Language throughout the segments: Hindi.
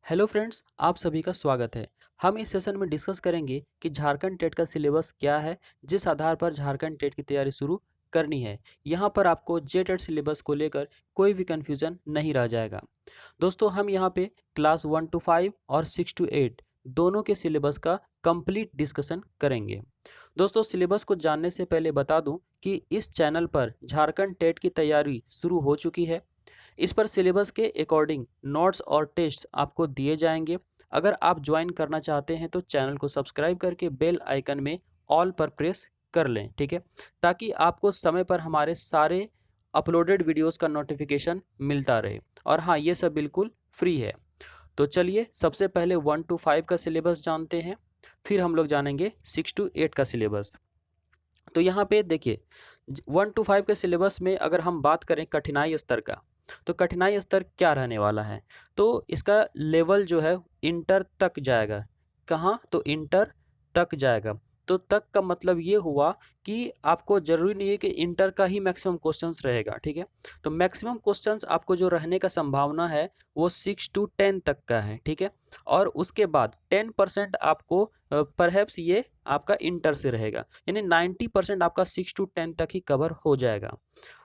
हेलो फ्रेंड्स, आप सभी का स्वागत है। हम इस सेशन में डिस्कस करेंगे कि झारखंड टेट का सिलेबस क्या है, जिस आधार पर झारखंड टेट की तैयारी शुरू करनी है। यहाँ पर आपको जे टेट सिलेबस को लेकर कोई भी कंफ्यूजन नहीं रह जाएगा। दोस्तों, हम यहाँ पे क्लास 1 to 5 और 6 to 8 दोनों के सिलेबस का कंप्लीट डिस्कशन करेंगे। दोस्तों, सिलेबस को जानने से पहले बता दूं कि इस चैनल पर झारखंड टेट की तैयारी शुरू हो चुकी है। इस पर सिलेबस के अकॉर्डिंग नोट्स और टेस्ट आपको दिए जाएंगे। अगर आप ज्वाइन करना चाहते हैं तो चैनल को सब्सक्राइब करके बेल आइकन में ऑल पर प्रेस कर लें, ठीक है, ताकि आपको समय पर हमारे सारे अपलोडेड वीडियोस का नोटिफिकेशन मिलता रहे। और हाँ, ये सब बिल्कुल फ्री है। तो चलिए सबसे पहले 1 to 5 का सिलेबस जानते हैं, फिर हम लोग जानेंगे 6 to 8 का सिलेबस। तो यहाँ पे देखिए, 1 to 5 के सिलेबस में अगर हम बात करें कठिनाई स्तर का, तो कठिनाई स्तर क्या रहने वाला है। तो इसका लेवल जो है इंटर तक जाएगा। कहाँ? तो इंटर तक जाएगा। तो तक का मतलब ये हुआ कि आपको जरूरी नहीं है कि इंटर का ही मैक्सिमम क्वेश्चंस रहेगा, ठीक है। तो मैक्सिमम क्वेश्चंस आपको जो रहने का संभावना है वो 6 to 10 तक का है, ठीक है। और उसके बाद 10% आपको परहैप्स ये आपका इंटर से रहेगा, यानी 90% आपका 6 to 10 तक ही कवर हो जाएगा।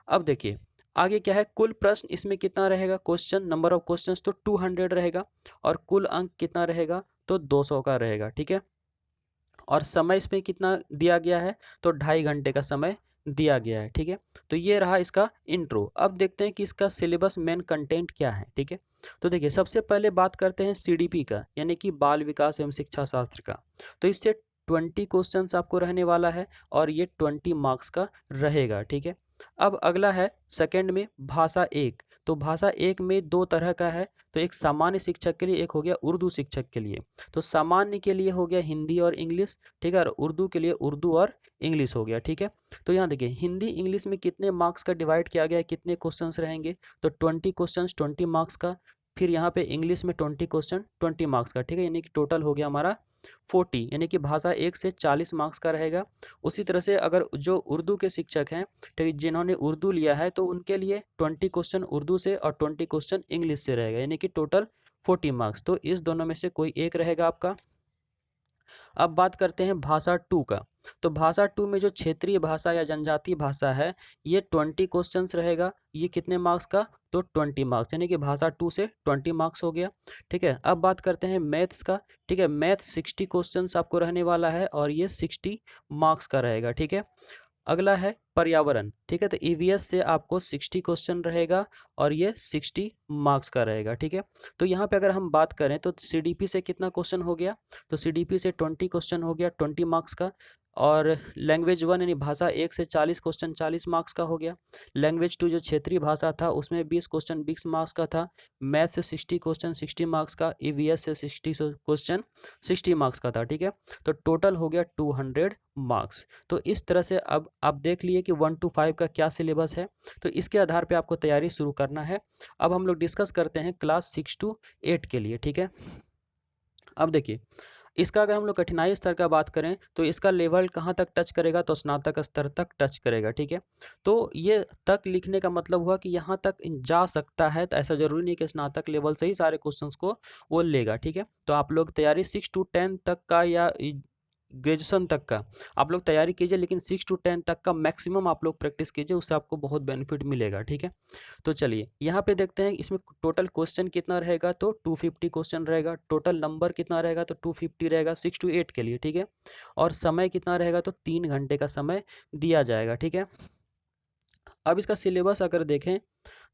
अब देखिए आगे क्या है। कुल प्रश्न इसमें कितना रहेगा, क्वेश्चन नंबर ऑफ क्वेश्चंस तो 200 रहेगा, और कुल अंक कितना रहेगा, तो 200 का रहेगा, ठीक है। और समय इसमें कितना दिया गया है, तो 2.5 घंटे का समय दिया गया है, ठीक है। तो ये रहा इसका इंट्रो। अब देखते हैं कि इसका सिलेबस मेन कंटेंट क्या है, ठीक है। तो देखिए सबसे पहले बात करते हैं सीडीपी का, यानी कि बाल विकास एवं शिक्षा शास्त्र का। तो इससे 20 क्वेश्चंस आपको रहने वाला है, और ये 20 मार्क्स का रहेगा, ठीक है। अब अगला है सेकंड में भाषा एक। तो भाषा एक में दो तरह का है। तो एक सामान्य शिक्षक के लिए, एक हो गया उर्दू शिक्षक के लिए। तो सामान्य के लिए हो गया हिंदी और इंग्लिश, ठीक है, और उर्दू के लिए उर्दू और इंग्लिश हो गया, ठीक है। तो यहाँ देखिए हिंदी इंग्लिश में कितने मार्क्स का डिवाइड किया गया है, कितने क्वेश्चंस रहेंगे, तो 20 क्वेश्चंस 20 मार्क्स का। फिर यहाँ पे इंग्लिश में 20 क्वेश्चन 20 मार्क्स का, ठीक है, यानी कि टोटल हो गया हमारा 40, यानी कि भाषा एक से 40 मार्क्स का रहेगा। उसी तरह से अगर जो उर्दू के शिक्षक हैं, ठीक है, जिन्होंने उर्दू लिया है, तो उनके लिए 20 क्वेश्चन उर्दू से और 20 क्वेश्चन इंग्लिश से रहेगा, यानी कि टोटल 40 मार्क्स। तो इस दोनों में से कोई एक रहेगा आपका। अब बात करते हैं भाषा टू का। तो भाषा टू में जो क्षेत्रीय भाषा या जनजातीय भाषा है, ये 20 क्वेश्चंस रहेगा। ये कितने मार्क्स का, तो 20 मार्क्स, यानी कि भाषा टू से 20 मार्क्स हो गया, ठीक है। अब बात करते हैं मैथ्स का। ठीक है, मैथ 60 क्वेश्चंस आपको रहने वाला है, और ये 60 मार्क्स का रहेगा, ठीक है। अगला है पर्यावरण, ठीक है। तो ईवीएस से आपको 60 क्वेश्चन रहेगा, और ये 60 मार्क्स का रहेगा, ठीक है। तो यहाँ पे अगर हम बात करें तो सीडीपी से कितना क्वेश्चन हो गया, तो सीडीपी से 20 क्वेश्चन हो गया 20 मार्क्स का। और लैंग्वेज वन यानी भाषा एक से 40 क्वेश्चन 40 मार्क्स का हो गया। लैंग्वेज टू जो क्षेत्रीय भाषा था, उसमें 20 क्वेश्चन 20 मार्क्स का था। मैथ से 60 क्वेश्चन 60 मार्क्स का। ईवीएस से 60 क्वेश्चन 60 मार्क्स का था, ठीक है। तो टोटल हो गया 200 मार्क्स। तो इस तरह से अब आप देख लिए कि 1 to 5 का क्या सिलेबस है। तो इसके आधार पे आपको तैयारी शुरू करना है। अब हम लोग डिस्कस करते हैं क्लास 6 to 8 के लिए, ठीक है। अब देखिए इसका अगर हम लोग कठिनाई स्तर का बात करें, तो इसका लेवल कहाँ तक टच करेगा, तो स्नातक स्तर तक टच करेगा, ठीक है। तो ये तक लिखने का मतलब हुआ कि यहाँ तक जा सकता है, तो ऐसा जरूरी नहीं कि स्नातक लेवल से ही सारे क्वेश्चंस को वो लेगा, ठीक है। तो आप लोग तैयारी 6 to 10 तक का या ग्रेजुएशन तक का आप लोग तैयारी कीजिए, लेकिन 6 to 10 तक का मैक्सिमम आप लोग प्रैक्टिस कीजिए, उससे आपको बहुत बेनिफिट मिलेगा, ठीक है। तो चलिए यहाँ पे देखते हैं इसमें टोटल क्वेश्चन कितना रहेगा, तो 250 क्वेश्चन रहेगा। टोटल नंबर कितना रहेगा, तो 250 रहेगा 6 to 8 के लिए, ठीक है। और समय कितना रहेगा, तो 3 घंटे का समय दिया जाएगा, ठीक है। अब इसका सिलेबस अगर देखें,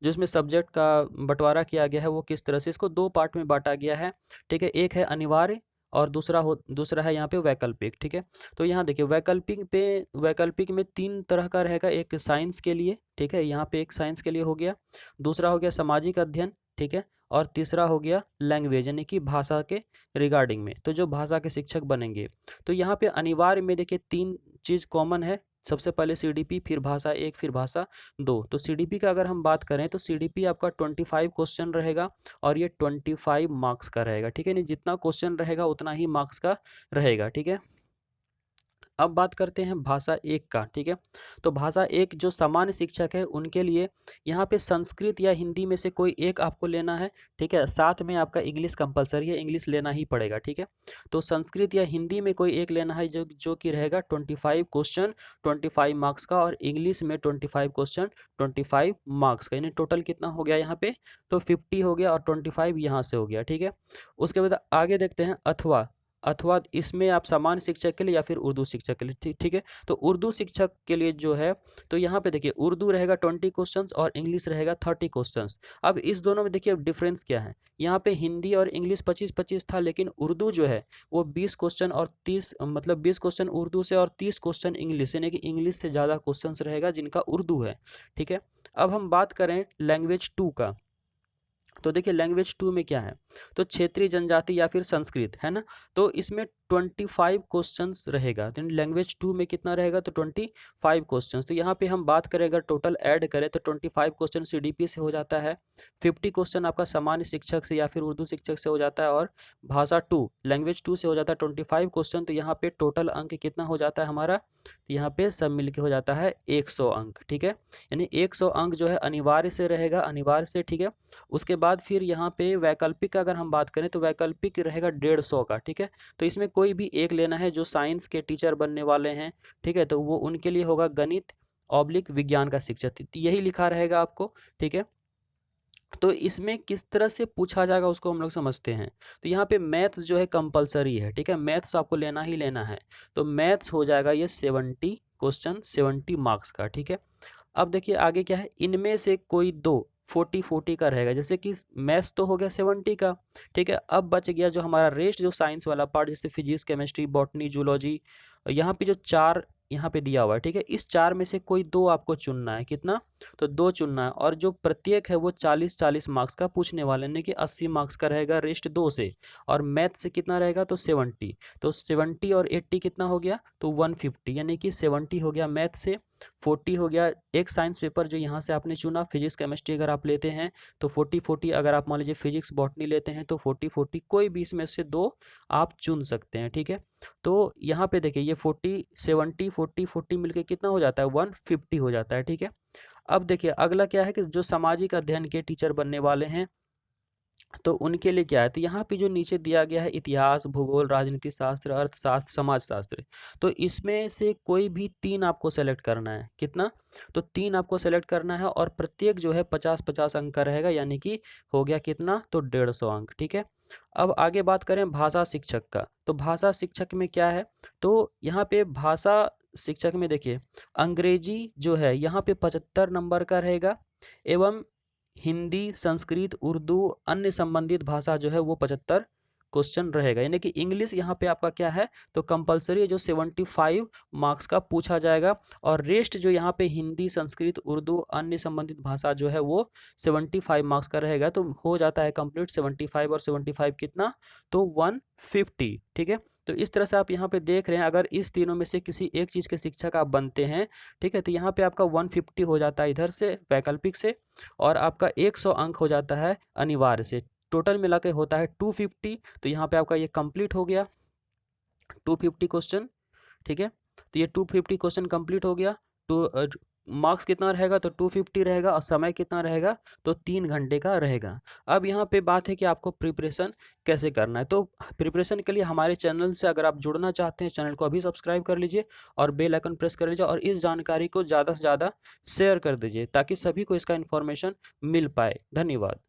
जो इसमें सब्जेक्ट का बंटवारा किया गया है वो किस तरह से, इसको दो पार्ट में बांटा गया है, ठीक है। एक है अनिवार्य, और दूसरा है यहाँ पे वैकल्पिक, ठीक है। तो यहाँ देखिए वैकल्पिक में 3 तरह का रहेगा। एक साइंस के लिए, ठीक है, यहाँ पे एक साइंस के लिए हो गया। दूसरा हो गया सामाजिक अध्ययन, ठीक है। और तीसरा हो गया लैंग्वेज, यानी कि भाषा के रिगार्डिंग में, तो जो भाषा के शिक्षक बनेंगे। तो यहाँ पे अनिवार्य में देखिए 3 चीज कॉमन है। सबसे पहले सीडीपी, फिर भाषा एक, फिर भाषा दो। तो सीडीपी का अगर हम बात करें, तो सीडीपी आपका 25 क्वेश्चन रहेगा, और ये 25 मार्क्स का रहेगा, ठीक है। नहीं, जितना क्वेश्चन रहेगा उतना ही मार्क्स का रहेगा, ठीक है। अब बात करते हैं भाषा 1 का, ठीक है। तो भाषा 1 जो सामान्य शिक्षक है उनके लिए यहाँ पे संस्कृत या हिंदी में से कोई एक आपको लेना है, ठीक है। साथ में आपका इंग्लिश कंपलसरी है, इंग्लिश लेना ही पड़ेगा, ठीक है। तो संस्कृत या हिंदी में कोई एक लेना है जो कि रहेगा 25 क्वेश्चन 25 मार्क्स का, और इंग्लिश में 25 क्वेश्चन 25 मार्क्स का, यानी टोटल कितना हो गया यहाँ पे, तो 50 हो गया और 25 यहाँ से हो गया, ठीक है। उसके बाद आगे देखते हैं अथवा। अथवा इसमें आप सामान्य शिक्षक के लिए या फिर उर्दू शिक्षक के लिए, ठीक है। तो उर्दू शिक्षक के लिए जो है, तो यहाँ पे देखिए उर्दू रहेगा 20 क्वेश्चंस और इंग्लिश रहेगा 30 क्वेश्चंस। अब इस दोनों में देखिए डिफरेंस क्या है, यहाँ पे हिंदी और इंग्लिश 25-25 था, लेकिन उर्दू जो है वो 20 क्वेश्चन और 30 मतलब 20 क्वेश्चन उर्दू से और 30 क्वेश्चन इंग्लिश, यानी कि इंग्लिश से ज़्यादा क्वेश्चन रहेगा जिनका उर्दू है, ठीक है। अब हम बात करें लैंग्वेज 2 का, तो देखिए लैंग्वेज 2 में क्या है, तो क्षेत्रीय जनजाति या फिर संस्कृत है ना, तो इसमें 25 क्वेश्चंस रहेगा। तो लैंग्वेज 2 में कितना रहेगा, तो 25 क्वेश्चंस। तो यहाँ पे हम बात करें अगर टोटल ऐड करें तो 25 क्वेश्चन सीडीपी से हो जाता है, 50 क्वेश्चन आपका सामान्य शिक्षक से या फिर उर्दू शिक्षक से हो जाता है, और भाषा 2 लैंग्वेज 2 से हो जाता है 25 क्वेश्चन। तो यहाँ पे टोटल अंक कितना हो जाता है हमारा, तो यहाँ पे सब मिलके हो जाता है 100 अंक, ठीक है। यानी 100 अंक जो है अनिवार्य से रहेगा, अनिवार्य से, ठीक है। उसके बाद फिर यहाँ पे वैकल्पिक अगर हम बात करें तो वैकल्पिक रहेगा 150 का, ठीक है। तो इसमें कोई भी एक लेना है जो साइंस के टीचर बनने वाले हैं, ठीक है, तो वो उनके लिए होगा गणित ऑब्लिक विज्ञान का शिक्षक, यही लिखा रहेगा आपको, ठीक है। तो इसमें किस तरह से पूछा जाएगा उसको हम लोग समझते हैं। तो यहाँ पे मैथ्स जो है कंपलसरी है, ठीक है, मैथ्स आपको लेना ही लेना है। तो मैथ्स हो जाएगा ये 70 क्वेश्चन 70 मार्क्स का, ठीक है। अब देखिए आगे क्या है, इनमें से कोई दो 40-40 का रहेगा, जैसे कि मैथ्स तो हो गया 70 का, ठीक है। अब बच गया जो हमारा रेस्ट जो साइंस वाला पार्ट, जैसे फिजिक्स केमिस्ट्री बॉटनी जूलॉजी, यहाँ पे जो 4 यहाँ पे दिया हुआ है, ठीक है। इस 4 में से कोई 2 आपको चुनना है, कितना, तो 2 चुनना है, और जो प्रत्येक है वो 40-40 मार्क्स का पूछने वाले, यानी कि 80 मार्क्स का रहेगा रेस्ट 2 से, और मैथ से कितना रहेगा, तो 70। तो 70 और 80 कितना हो गया, तो 150, यानी कि 70 हो गया मैथ से, 40 हो गया एक साइंस पेपर जो यहाँ से आपने चुना, फिजिक्स केमिस्ट्री अगर आप लेते हैं तो 40-40, अगर आप मान लीजिए फिजिक्स बॉटनी लेते हैं तो 40-40, कोई भी इसमें से 2 आप चुन सकते हैं, ठीक है। तो यहाँ पे देखिए ये 40 70 40 40 मिलके कितना हो जाता है, 150 हो जाता है, ठीक है। अब देखिए अगला क्या है कि जो सामाजिक अध्ययन के टीचर बनने वाले हैं तो उनके लिए क्या है, तो यहाँ पे जो नीचे दिया गया है इतिहास भूगोल राजनीति शास्त्र अर्थशास्त्र समाज शास्त्र, तो इसमें से कोई भी 3 आपको सेलेक्ट करना है, कितना, तो 3 आपको सेलेक्ट करना है, और प्रत्येक जो है 50-50 अंक का रहेगा, यानी कि हो गया कितना, तो 150 अंक, ठीक है। अब आगे बात करें भाषा शिक्षक का, तो भाषा शिक्षक में क्या है, तो यहाँ पे भाषा शिक्षक में देखिए अंग्रेजी जो है यहाँ पे 75 नंबर का रहेगा, एवं हिंदी संस्कृत उर्दू अन्य संबंधित भाषा जो है वो 75 क्वेश्चन रहेगा, यानी कि इंग्लिश यहाँ पे आपका क्या है, तो कंपलसरी है जो 75 मार्क्स का पूछा जाएगा, और रेस्ट जो यहाँ पे हिंदी संस्कृत उर्दू अन्य संबंधित भाषा जो है वो 75 मार्क्स का रहेगा। तो हो जाता है कंप्लीट 75 और 75 कितना, तो 150, ठीक है। तो इस तरह से आप यहाँ पे देख रहे हैं, अगर इस तीनों में से किसी एक चीज के शिक्षक आप बनते हैं, ठीक है, तो यहाँ पे आपका 150 हो जाता है इधर से वैकल्पिक से, और आपका 100 अंक हो जाता है अनिवार्य से, टोटल मिला के होता है 250। तो यहाँ पे आपका ये कंप्लीट हो गया 250 क्वेश्चन, ठीक है। तो ये 250 क्वेश्चन कंप्लीट हो गया। तो मार्क्स कितना रहेगा, तो 250 रहेगा, और समय कितना रहेगा, तो 3 घंटे का रहेगा। अब यहाँ पे बात है कि आपको प्रिपरेशन कैसे करना है, तो प्रिपरेशन के लिए हमारे चैनल से अगर आप जुड़ना चाहते हैं, चैनल को अभी सब्सक्राइब कर लीजिए और बेल आइकन प्रेस कर लीजिए, और इस जानकारी को ज़्यादा से ज़्यादा शेयर कर दीजिए ताकि सभी को इसका इन्फॉर्मेशन मिल पाए। धन्यवाद।